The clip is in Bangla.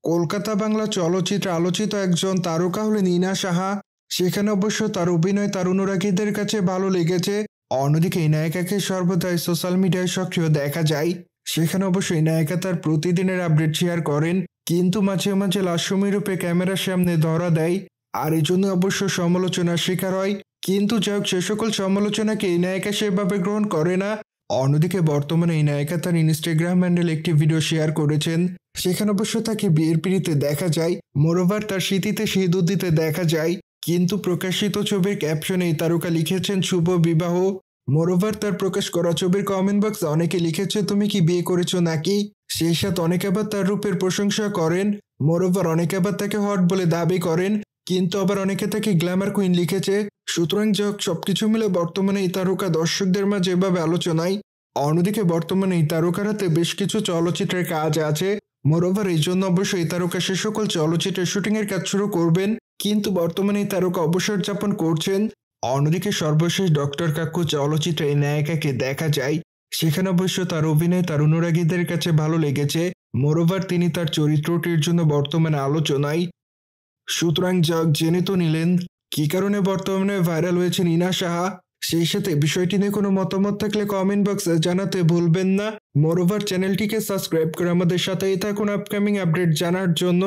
কলকাতা বাংলা চলচ্চিত্রে আলোচিত একজন তারকা হলেন ইনা সাহা। সেখানে অবশ্য তার অভিনয় তার অনুরাগীদের কাছে ভালো লেগেছে। অন্যদিকে এই নায়িকাকে সর্বদাই সোশ্যাল মিডিয়ায় সক্রিয় দেখা যায়। সেখানে অবশ্য এই নায়িকা তার প্রতিদিনের আপডেট শেয়ার করেন, কিন্তু মাঝে মাঝে লাস্যময়ী রূপে ক্যামেরার সামনে ধরা দেয়, আর এই জন্য অবশ্য সমালোচনার শিকার হয়। কিন্তু যাই হোক, সে সকল সমালোচনাকে এই নায়িকা সেভাবে গ্রহণ করে না। অন্যদিকে বর্তমানে এই নায়িকা তার ইনস্টাগ্রাম হ্যান্ডেল একটি ভিডিও শেয়ার করেছেন। সেখানে অবশ্য তাকে বিয়ের পিড়িতে দেখা যায়, মোরওভার তার স্মৃতিতে সিঁদুর দিতে দেখা যায়। কিন্তু প্রকাশিত ছবির ক্যাপশনে এই তারকা লিখেছেন শুভ বিবাহ। মোরওভার তার প্রকাশ করা ছবির কমেন্ট বক্সে অনেকে লিখেছে তুমি কি বিয়ে করেছো নাকি। সেই সাথে অনেকে আবার তার রূপের প্রশংসা করেন। মোরওভার অনেকে আবার তাকে হট বলে দাবি করেন, কিন্তু আবার অনেকে তাকে গ্ল্যামার কুইন লিখেছে। সুতরাং যাক, সবকিছু মিলে বর্তমানে এই তারকা দর্শকদের মাঝে এভাবে আলোচনায়। অন্যদিকে বর্তমানে এই তারকার হাতে বেশ কিছু চলচ্চিত্রের কাজ আছে। মোরওভার এই জন্য অবশ্যই এই তারকা সে সকল চলচ্চিত্রের শুটিং এর কাজ শুরু করবেন, কিন্তু বর্তমানে এই তারকা অবসর যাপন করছেন। অন্যদিকে সর্বশেষ ডক্টর কাকু চলচ্চিত্রে এই নায়িকাকে দেখা যায়। সেখানে অবশ্য তার অভিনয় তার অনুরাগীদের কাছে ভালো লেগেছে। মোরওভার তিনি তার চরিত্রটির জন্য বর্তমানে আলোচনায়। সুতরাং যাক, জেনে তো নিলেন কি কারণে বর্তমানে ভাইরাল হয়েছেন ইনা সাহা। সেই সাথে বিষয়টি নিয়ে কোনো মতামত থাকলে কমেন্ট বক্সে জানাতে ভুলবেন না। মোরওভার চ্যানেলটিকে সাবস্ক্রাইব করে আমাদের সাথেই থাকুন আপকামিং আপডেট জানার জন্য।